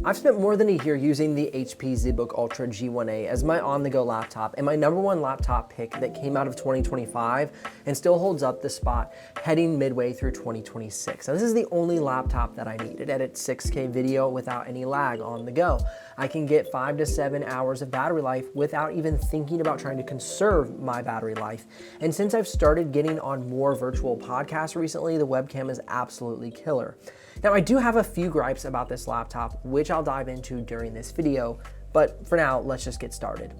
I've spent more than a year using the HP ZBook Ultra G1a as my on-the-go laptop and my #1 laptop pick that came out of 2025 and still holds up the spot heading midway through 2026. Now this is the only laptop that I need. It edits 6K video without any lag on the go. I can get 5 to 7 hours of battery life without even thinking about trying to conserve my battery life. And since I've started getting on more virtual podcasts recently, the webcam is absolutely killer. Now I do have a few gripes about this laptop, which I'll dive into during this video, but for now, let's just get started.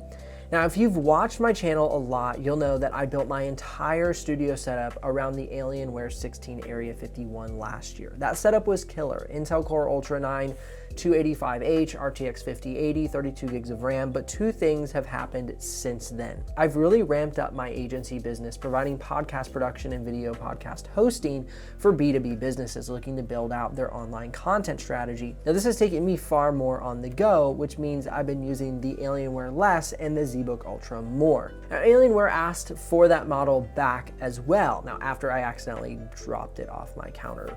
Now, if you've watched my channel a lot, you'll know that I built my entire studio setup around the Alienware 16 Area 51 last year. That setup was killer. Intel Core Ultra 9, 285H, RTX 5080, 32 gigs of RAM, but two things have happened since then. I've really ramped up my agency business, providing podcast production and video podcast hosting for B2B businesses looking to build out their online content strategy. Now, this has taken me far more on the go, which means I've been using the Alienware less and the ZBook Ultra more. Now, Alienware asked for that model back as well. Now, after I accidentally dropped it off my counter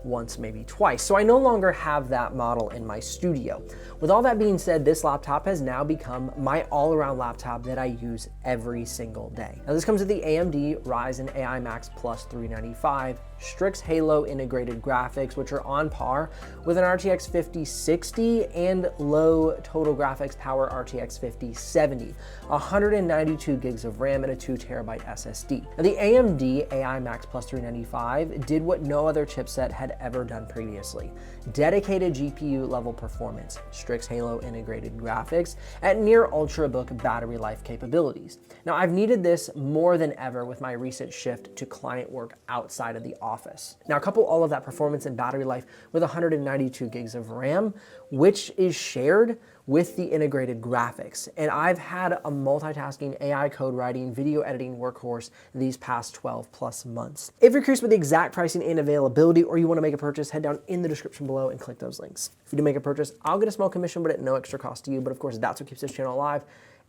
once, maybe twice. So I no longer have that model in my studio. With all that being said, this laptop has now become my all-around laptop that I use every single day. Now this comes with the AMD Ryzen AI Max Plus 395, Strix Halo integrated graphics, which are on par with an RTX 5060 and low total graphics power RTX 5070, 192 gigs of RAM and a 2TB SSD. Now the AMD AI Max Plus 395 did what no other chipset had ever done previously. Dedicated GPU level performance, Strix Halo integrated graphics at near ultrabook battery life capabilities. Now I've needed this more than ever with my recent shift to client work outside of the office. Now couple all of that performance and battery life with 192 gigs of RAM, which is shared with the integrated graphics. And I've had a multitasking AI code writing, video editing workhorse these past 12 plus months. If you're curious about the exact pricing and availability, or you want to make a purchase, head down in the description below and click those links. If you do make a purchase, I'll get a small commission, but at no extra cost to you. But of course, that's what keeps this channel alive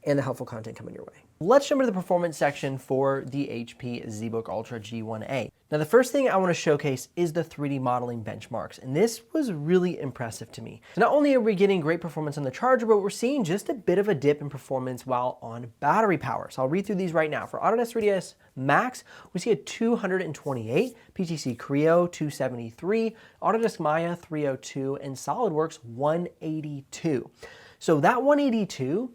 and the helpful content coming your way. Let's jump into the performance section for the HP ZBook Ultra G1a. Now the first thing I want to showcase is the 3D modeling benchmarks, and this was really impressive to me. So not only are we getting great performance on the charger, but we're seeing just a bit of a dip in performance while on battery power. So I'll read through these right now. For Autodesk 3ds Max, we see a 228, PTC Creo 273, Autodesk Maya 302, and SolidWorks 182. So that 182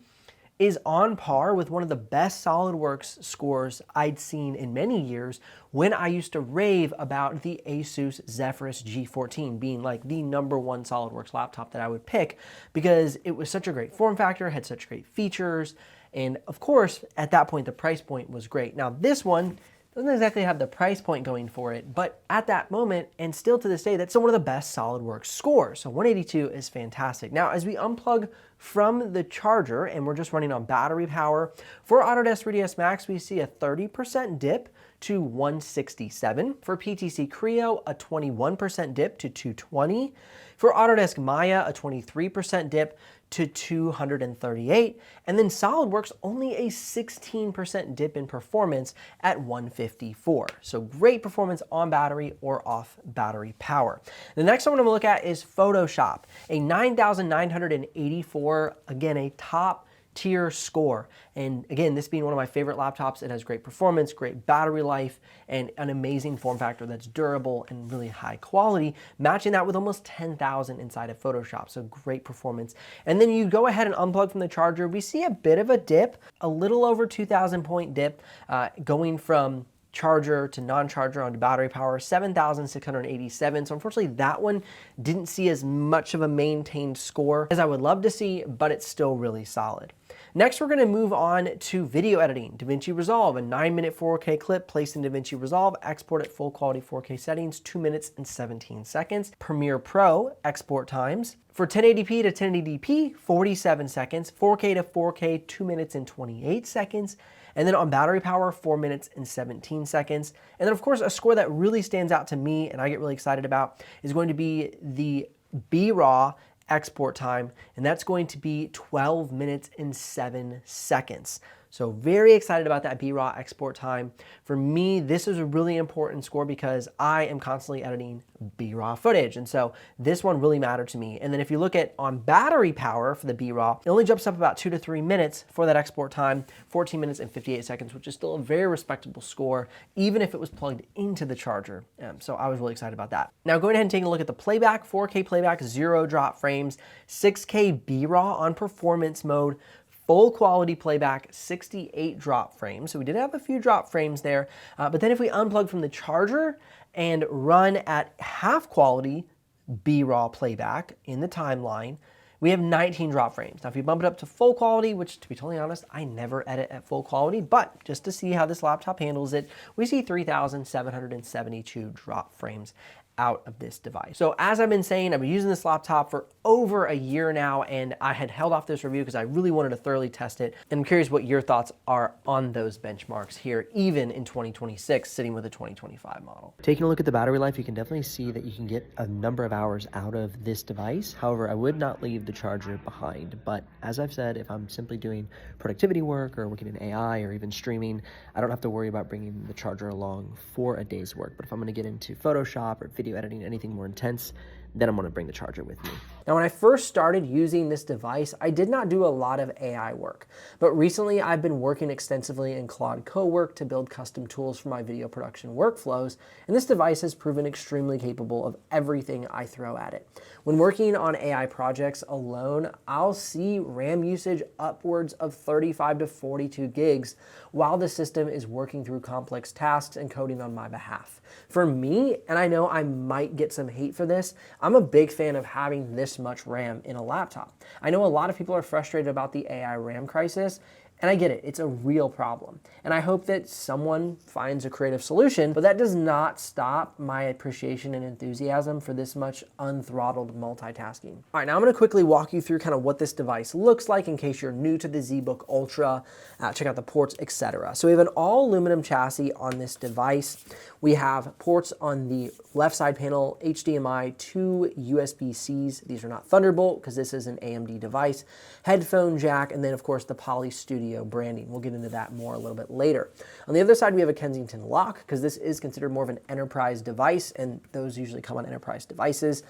is on par with one of the best SolidWorks scores I'd seen in many years when I used to rave about the Asus Zephyrus G14 being like the #1 SolidWorks laptop that I would pick because it was such a great form factor, had such great features, and of course, at that point, the price point was great. Now this one doesn't exactly have the price point going for it, but at that moment, and still to this day, that's still one of the best SolidWorks scores. So 182 is fantastic. Now, as we unplug from the charger and we're just running on battery power, for Autodesk 3ds Max, we see a 30% dip to 167. For PTC Creo, a 21% dip to 220. For Autodesk Maya, a 23% dip to 238, and then SolidWorks only a 16% dip in performance at 154. So great performance on battery or off battery power. The next one I'm gonna look at is Photoshop, a 9,984, again, a top tier score. And again, this being one of my favorite laptops, it has great performance, great battery life, and an amazing form factor that's durable and really high quality, matching that with almost 10,000 inside of Photoshop. So great performance. And then you go ahead and unplug from the charger, we see a bit of a dip, a little over 2,000 point dip, going from charger to non-charger onto battery power, 7,687. So unfortunately that one didn't see as much of a maintained score as I would love to see, but it's still really solid. Next, we're going to move on to video editing. DaVinci Resolve, a 9-minute 4K clip placed in DaVinci Resolve, export at full quality 4K settings, 2 minutes and 17 seconds. Premiere Pro, export times. For 1080p to 1080p, 47 seconds. 4K to 4K, 2 minutes and 28 seconds. And then on battery power, 4 minutes and 17 seconds. And then of course, a score that really stands out to me and I get really excited about is going to be the BRAW export time, and that's going to be 12 minutes and 7 seconds. So very excited about that BRAW export time. For me, this is a really important score because I am constantly editing BRAW footage. And so this one really mattered to me. And then if you look at on battery power for the BRAW, it only jumps up about 2 to 3 minutes for that export time, 14 minutes and 58 seconds, which is still a very respectable score, even if it was plugged into the charger. So I was really excited about that. Now going ahead and taking a look at the playback, 4K playback, 0 drop frames, 6K BRAW on performance mode, full quality playback, 68 drop frames. So we did have a few drop frames there, but then if we unplug from the charger and run at half quality BRAW playback in the timeline, we have 19 drop frames. Now if you bump it up to full quality, which to be totally honest, I never edit at full quality, but just to see how this laptop handles it, we see 3,772 drop frames out of this device. So as I've been saying, I've been using this laptop for over a year now, and I had held off this review because I really wanted to thoroughly test it. And I'm curious what your thoughts are on those benchmarks here, even in 2026, sitting with a 2025 model. Taking a look at the battery life, you can definitely see that you can get a number of hours out of this device. However, I would not leave the charger behind. But as I've said, if I'm simply doing productivity work or working in AI or even streaming, I don't have to worry about bringing the charger along for a day's work. But if I'm going to get into Photoshop or video editing, anything more intense, then I'm going to bring the charger with me. Now, when I first started using this device, I did not do a lot of AI work, but recently I've been working extensively in Claude Cowork to build custom tools for my video production workflows, and this device has proven extremely capable of everything I throw at it. When working on AI projects alone, I'll see RAM usage upwards of 35 to 42 gigs while the system is working through complex tasks and coding on my behalf. For me, and I know I might get some hate for this, I'm a big fan of having this much RAM in a laptop. I know a lot of people are frustrated about the AI RAM crisis, and I get it, it's a real problem. And I hope that someone finds a creative solution, but that does not stop my appreciation and enthusiasm for this much unthrottled multitasking. All right, now I'm gonna quickly walk you through kind of what this device looks like in case you're new to the ZBook Ultra, check out the ports, etc. So we have an all aluminum chassis on this device. We have ports on the left side panel, HDMI, 2 USB-Cs. These are not Thunderbolt because this is an AMD device. Headphone jack, and then of course the Poly Studio branding. We'll get into that more a little bit later. On the other side, we have a Kensington lock because this is considered more of an enterprise device, and those usually come on enterprise devices.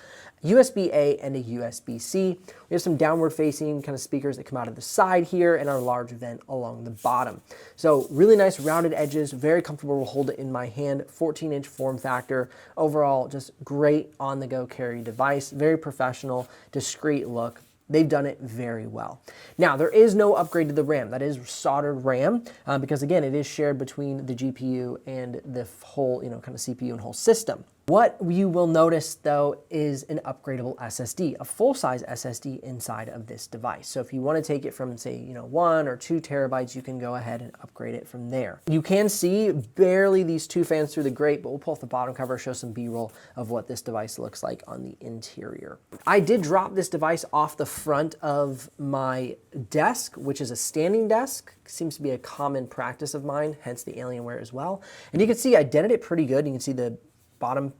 USB-A and a USB-C. We have some downward facing kind of speakers that come out of the side here and our large vent along the bottom. So really nice rounded edges, very comfortable to hold it in my hand, 14-inch form factor. Overall, just great on-the-go carry device, very professional, discreet look. They've done it very well. Now, there is no upgrade to the RAM. That is soldered RAM because, again, it is shared between the GPU and the whole, kind of CPU and whole system. What you will notice, though, is an upgradable SSD, a full-size SSD inside of this device. So if you want to take it from, say, 1 or 2 terabytes, you can go ahead and upgrade it from there. You can see barely these 2 fans through the grate, but we'll pull off the bottom cover, show some B-roll of what this device looks like on the interior. I did drop this device off the front of my desk, which is a standing desk. Seems to be a common practice of mine, hence the Alienware as well. And you can see I dented it pretty good. You can see the bottom,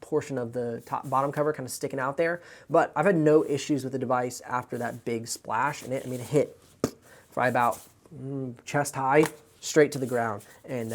portion of the bottom cover kind of sticking out there. But I've had no issues with the device after that big splash. And it hit probably about chest high, straight to the ground, and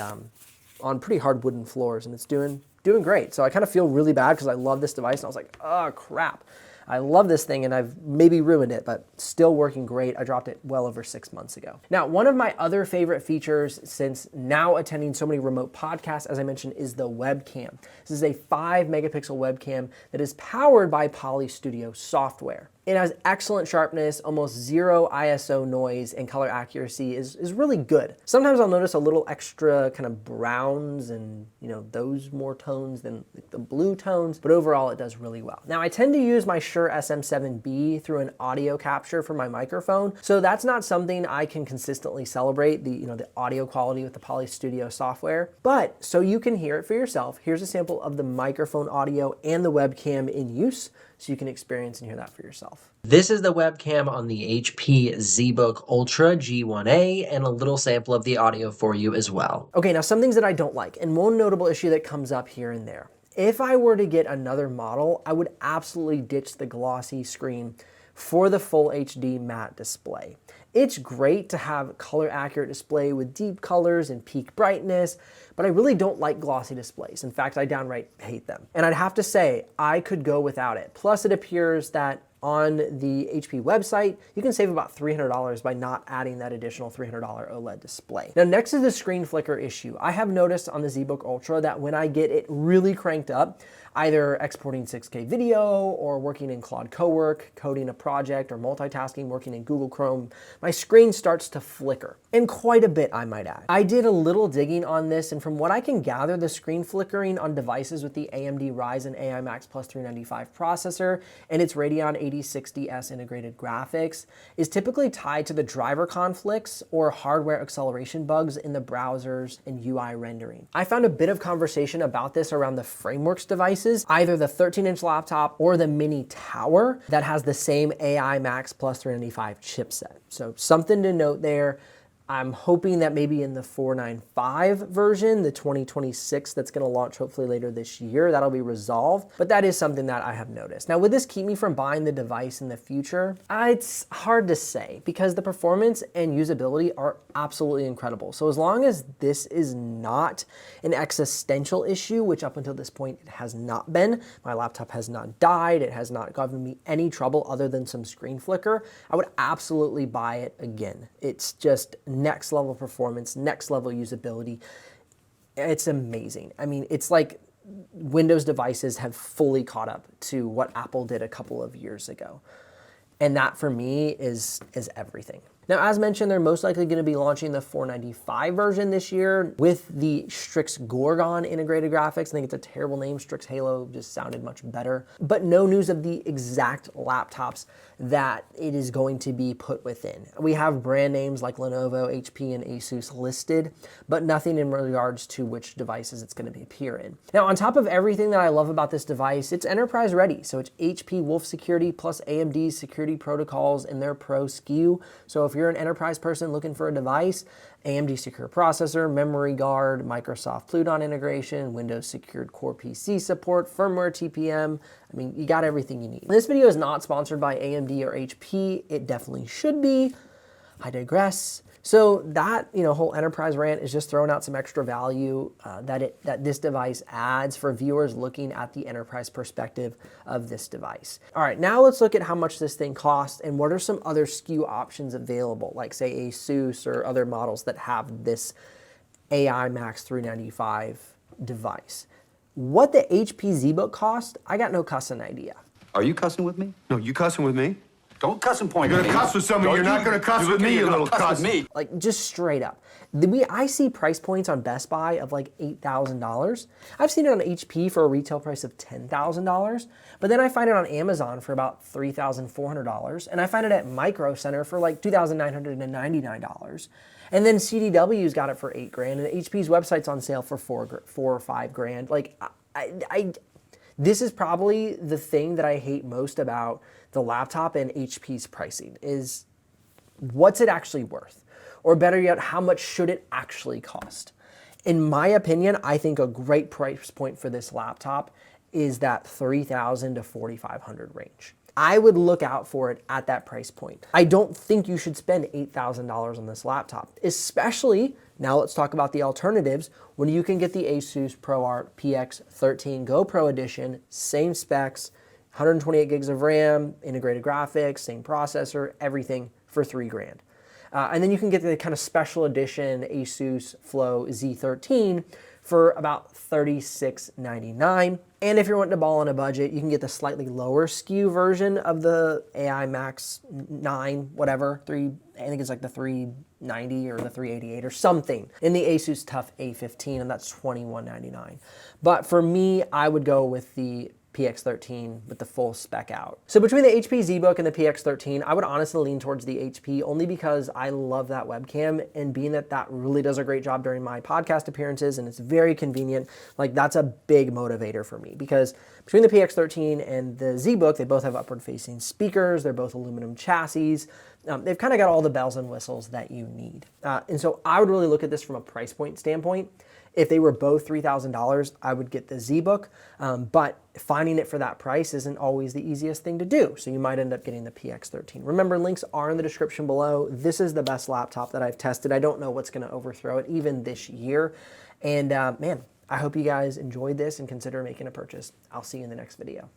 on pretty hard wooden floors. And it's doing great. So I kind of feel really bad because I love this device. And I was like, oh crap. I love this thing and I've maybe ruined it, but still working great. I dropped it well over 6 months ago. Now, one of my other favorite features since now attending so many remote podcasts, as I mentioned, is the webcam. This is a 5 megapixel webcam that is powered by Poly Studio software. It has excellent sharpness, almost 0 ISO noise, and color accuracy is really good. Sometimes I'll notice a little extra kind of browns and those more tones than the blue tones, but overall it does really well. Now I tend to use my Shure SM7B through an audio capture for my microphone, so that's not something I can consistently celebrate, the audio quality with the Poly Studio software, but so you can hear it for yourself, here's a sample of the microphone audio and the webcam in use, so you can experience and hear that for yourself. This is the webcam on the HP ZBook Ultra G1a and a little sample of the audio for you as well. Okay, now some things that I don't like, and one notable issue that comes up here and there. If I were to get another model, I would absolutely ditch the glossy screen for the full HD matte display. It's great to have color accurate display with deep colors and peak brightness, but I really don't like glossy displays. In fact, I downright hate them. And I'd have to say, I could go without it. Plus it appears that on the HP website, you can save about $300 by not adding that additional $300 OLED display. Now, next is the screen flicker issue. I have noticed on the ZBook Ultra that when I get it really cranked up, either exporting 6K video or working in Claude Cowork, coding a project, or multitasking, working in Google Chrome, my screen starts to flicker. And quite a bit, I might add. I did a little digging on this, and from what I can gather, the screen flickering on devices with the AMD Ryzen AI Max Plus 395 processor and its Radeon 8060S integrated graphics is typically tied to the driver conflicts or hardware acceleration bugs in the browsers and UI rendering. I found a bit of conversation about this around the Frameworks devices, either the 13-inch laptop or the mini tower that has the same AI Max Plus 395 chipset. So something to note there. I'm hoping that maybe in the 495 version, the 2026 that's gonna launch hopefully later this year, that'll be resolved. But that is something that I have noticed. Now, would this keep me from buying the device in the future? It's hard to say because the performance and usability are absolutely incredible. So as long as this is not an existential issue, which up until this point it has not been, my laptop has not died, it has not given me any trouble other than some screen flicker, I would absolutely buy it again. It's just next level performance, next level usability. It's amazing. I mean, it's like Windows devices have fully caught up to what Apple did a couple of years ago. And that for me is everything. Now, as mentioned, they're most likely going to be launching the 495 version this year with the Strix Gorgon integrated graphics. I think it's a terrible name. Strix Halo just sounded much better. But no news of the exact laptops that it is going to be put within. We have brand names like Lenovo, HP, and Asus listed, but nothing in regards to which devices it's going to appear in. Now, on top of everything that I love about this device, it's enterprise ready. So it's HP Wolf security plus AMD's security protocols in their Pro SKU. So if you're an enterprise person looking for a device, AMD Secure Processor, Memory Guard, Microsoft Pluton integration, Windows Secured Core PC support, firmware TPM. I mean, you got everything you need. This video is not sponsored by AMD or HP. It definitely should be. I digress. So that whole enterprise rant is just throwing out some extra value that this device adds for viewers looking at the enterprise perspective of this device. All right, now let's look at how much this thing costs and what are some other SKU options available, like say Asus or other models that have this AI Max 395 device. What the HP ZBook cost, I got no cussing idea. Are you cussing with me? No, you cussing with me? Don't cuss and point. You're gonna cuss with somebody. You're not gonna cuss with me, you little cuss. Me. Like just straight up. I see price points on Best Buy of like $8,000. I've seen it on HP for a retail price of $10,000, but then I find it on Amazon for about $3,400, and I find it at Micro Center for like $2,999. And then CDW's got it for $8,000, and HP's website's on sale for $4 or $5,000. Like this is probably the thing that I hate most about the laptop and HP's pricing is what's it actually worth? Or better yet, how much should it actually cost? In my opinion, I think a great price point for this laptop is that $3,000 to $4,500 range. I would look out for it at that price point. I don't think you should spend $8,000 on this laptop, especially, now let's talk about the alternatives, when you can get the Asus ProArt PX13 GoPro Edition, same specs, 128 gigs of RAM, integrated graphics, same processor, everything for $3,000. And then you can get the kind of special edition Asus Flow Z13 for about $36.99. And if you're wanting to ball on a budget, you can get the slightly lower SKU version of the AI Max 9, whatever, I think it's like the 390 or the 388 or something in the Asus TUF A15, and that's $21.99. But for me, I would go with the PX13 with the full spec out. So between the HP ZBook and the PX13, I would honestly lean towards the HP only because I love that webcam, and being that really does a great job during my podcast appearances and it's very convenient, like that's a big motivator for me because between the PX13 and the ZBook, they both have upward facing speakers, they're both aluminum chassis, they've kind of got all the bells and whistles that you need. And so I would really look at this from a price point standpoint. If they were both $3,000, I would get the ZBook, but finding it for that price isn't always the easiest thing to do. So you might end up getting the PX13. Remember, links are in the description below. This is the best laptop that I've tested. I don't know what's gonna overthrow it even this year. And man, I hope you guys enjoyed this and consider making a purchase. I'll see you in the next video.